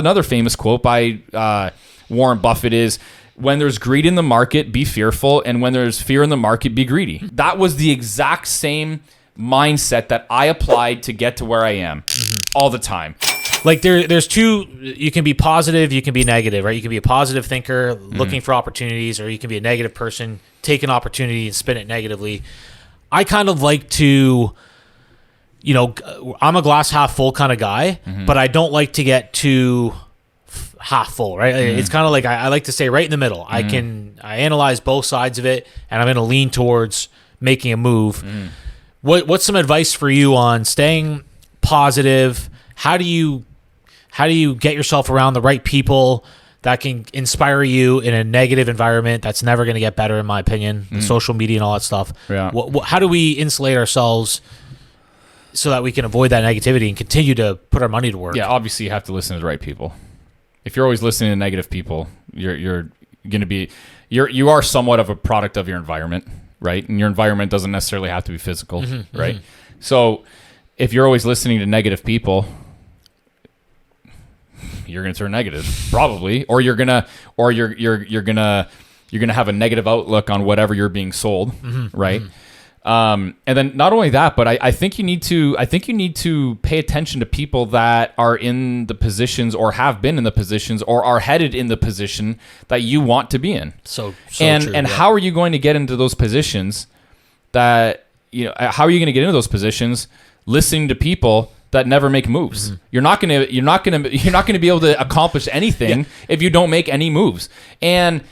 Another famous quote by Warren Buffett is, when there's greed in the market, be fearful, and when there's fear in the market, be greedy. That was the exact same mindset that I applied to get to where I am all the time. Like there's two, you can be positive, you can be negative, right? You can be a positive thinker looking for opportunities, or you can be a negative person, take an opportunity and spin it negatively. I kind of like to, I'm a glass half full kind of guy, but I don't like to get too half full, right? It's kind of like I like to stay right in the middle. I analyze both sides of it, and I'm going to lean towards making a move. What's some advice for you on staying positive? How do you get yourself around the right people that can inspire you in a negative environment that's never going to get better, in my opinion? Social media and all that stuff. Yeah. How do we insulate ourselves so that we can avoid that negativity and continue to put our money to work? Yeah, obviously you have to listen to the right people. If you're always listening to negative people, you are somewhat of a product of your environment, right? And your environment doesn't necessarily have to be physical, right? So if you're always listening to negative people, you're going to turn negative, probably, or you're gonna have a negative outlook on whatever you're being sold, right? And then not only that, but I think you need to pay attention to people that are in the positions, or have been in the positions, or are headed in the position that you want to be in. So and true, how are you going to get into those positions? How are you going to get into those positions? Listening to people that never make moves. You're not going to be able to accomplish anything if you don't make any moves. And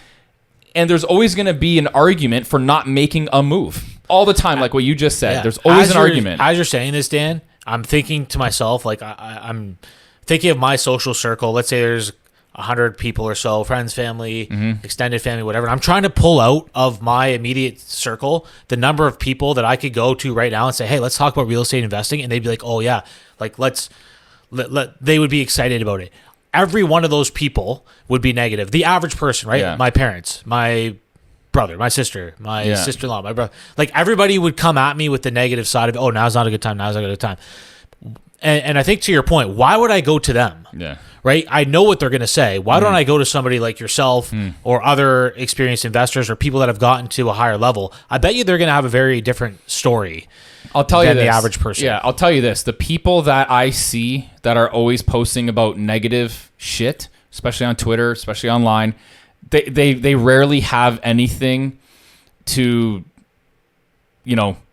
there's always going to be an argument for not making a move. All the time, like what you just said. There's always an argument. As you're saying this, Dan, I'm thinking to myself, like I'm thinking of my social circle. Let's say there's 100 people or so, friends, family, extended family, whatever. I'm trying to pull out of my immediate circle the number of people that I could go to right now and say, hey, let's talk about real estate investing. And they'd be like, oh yeah, like they would be excited about it. Every one of those people would be negative. The average person, right? Yeah. My parents, my brother, my sister, my sister-in-law, my brother, like everybody would come at me with the negative side of, oh, now's not a good time. Now's not a good time. And I think to your point, why would I go to them? Yeah. Right. I know what they're going to say. Why don't I go to somebody like yourself or other experienced investors or people that have gotten to a higher level? I bet you they're going to have a very different story. I'll tell you than this. The average person. Yeah. I'll tell you this. The people that I see that are always posting about negative shit, especially on Twitter, especially online, they rarely have anything to,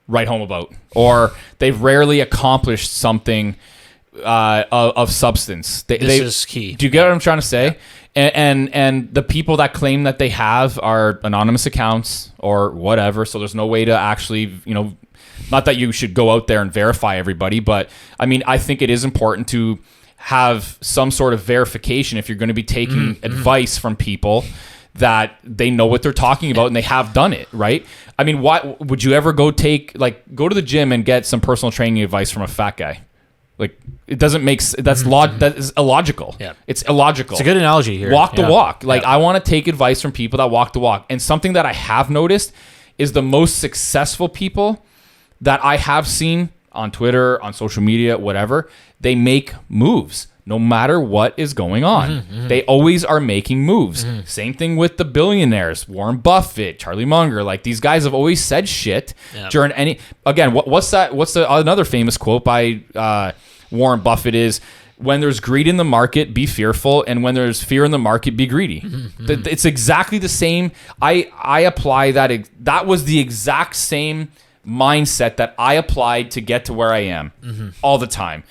write home about, or they've rarely accomplished something of substance. This is key. Do you get what I'm trying to say? Yeah. And the people that claim that they have are anonymous accounts or whatever, so there's no way to actually, not that you should go out there and verify everybody, but I mean, I think it is important to have some sort of verification if you're going to be taking advice from people that they know what they're talking about and they have done it, right? I mean, why would you ever go to the gym and get some personal training advice from a fat guy? Like, it doesn't make that is illogical. Yeah. It's illogical. It's a good analogy here. Walk the walk. Like, I want to take advice from people that walk the walk. And something that I have noticed is the most successful people that I have seen on Twitter, on social media, whatever, they make moves no matter what is going on. They always are making moves. Same thing with the billionaires, Warren Buffett, Charlie Munger. Like, these guys have always said shit during any. Again, what's another famous quote by Warren Buffett is, when there's greed in the market, be fearful, and when there's fear in the market, be greedy. It's exactly the same. I apply that. That was the exact same mindset that I applied to get to where I am all the time.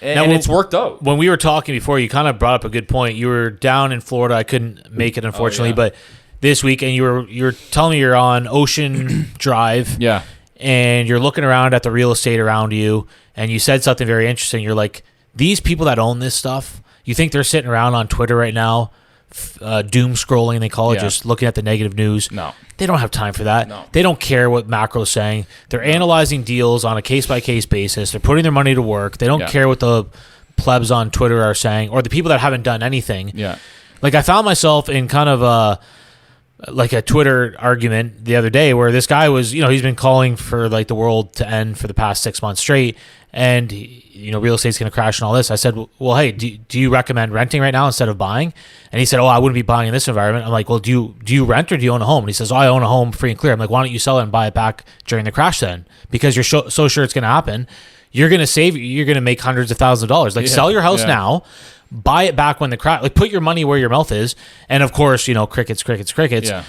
And it's worked out. When we were talking before, you kind of brought up a good point. You were down in Florida. I couldn't make it, unfortunately, but this weekend you were telling me you're on Ocean Drive. Yeah. And you're looking around at the real estate around you, and you said something very interesting. You're like, these people that own this stuff, you think they're sitting around on Twitter right now, doom scrolling, they call it, just looking at the negative news? No. They don't have time for that. No. They don't care what macro's saying. They're analyzing deals on a case-by-case basis. They're putting their money to work. They don't care what the plebs on Twitter are saying, or the people that haven't done anything. Yeah. Like, I found myself in kind of like a Twitter argument the other day where this guy was, he's been calling for like the world to end for the past 6 months straight, and real estate's going to crash and all this. I said, well, hey, do you recommend renting right now instead of buying? And he said, oh, I wouldn't be buying in this environment. I'm like, well, do you rent or do you own a home? And he says, oh, I own a home free and clear. I'm like, why don't you sell it and buy it back during the crash then? Because you're so sure it's going to happen. You're going to make hundreds of thousands of dollars. Like, sell your house now, buy it back when the crash, like put your money where your mouth is. And of course, crickets. Yeah.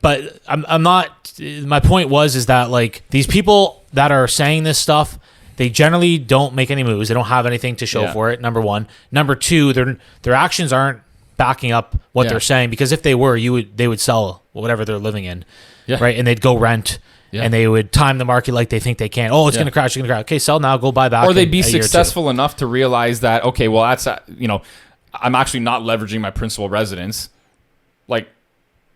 But I'm not, my point is that like these people that are saying this stuff, they generally don't make any moves. They don't have anything to show for it. Number one. Number two, their actions aren't backing up what they're saying, because if they were, they would sell whatever they're living in, right? And they'd go rent, and they would time the market like they think they can. Oh, it's going to crash. It's going to crash. Okay, sell now. Go buy back. Or they'd be successful enough to realize that, okay, well, that's I'm actually not leveraging my principal residence. Like,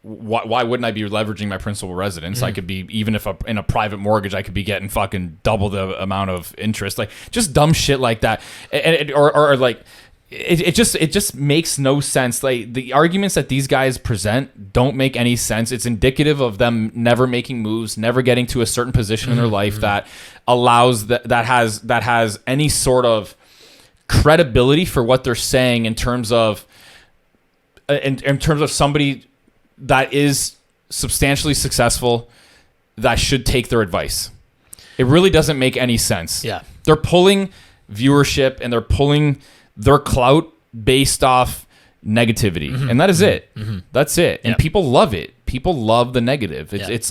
why wouldn't I be leveraging my principal residence? I could be, even if in a private mortgage, I could be getting fucking double the amount of interest. Like, just dumb shit like that. Or like, it just makes no sense. Like, the arguments that these guys present don't make any sense. It's indicative of them never making moves, never getting to a certain position in their life that allows that has any sort of credibility for what they're saying in terms of somebody that is substantially successful that should take their advice. It really doesn't make any sense. Yeah. They're pulling viewership and they're pulling their clout based off negativity. And that is it. That's it. And people love it. People love the negative. It's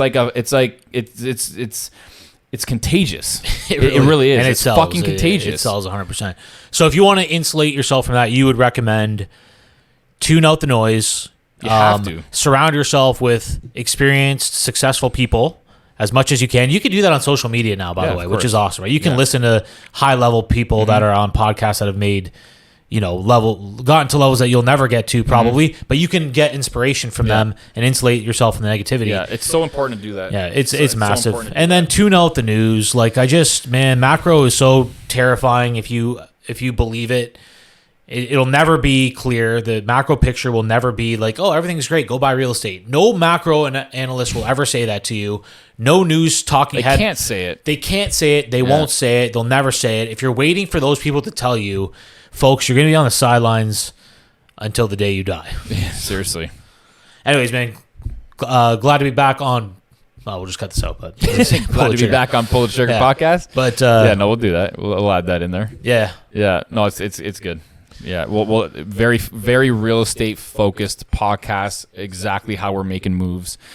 contagious. It really is. And it's fucking contagious. It sells 100%. So if you want to insulate yourself from that, you would recommend tune out the noise. You have to. Surround yourself with experienced, successful people as much as you can. You can do that on social media now, by the way, which is awesome, right? You can listen to high-level people that are on podcasts that have made, gotten to levels that you'll never get to probably, but you can get inspiration from them and insulate yourself from the negativity. Yeah, it's so important to do that. Yeah, it's massive. So and then tune out the news. Like, macro is so terrifying if you believe it. It'll never be clear. The macro picture will never be like, oh, everything's great, go buy real estate. No macro analyst will ever say that to you. No news talking head. They can't say it. They can't say it. They won't say it. They'll never say it. If you're waiting for those people to tell you, folks, you're going to be on the sidelines until the day you die. Yeah, seriously. Anyways, man, glad to be back on. We'll just cut this out, but glad to be back on Pull the Trigger podcast. But we'll do that. We'll add that in there. Yeah. No, it's good. Yeah, well, very, very real estate focused podcast. Exactly how we're making moves.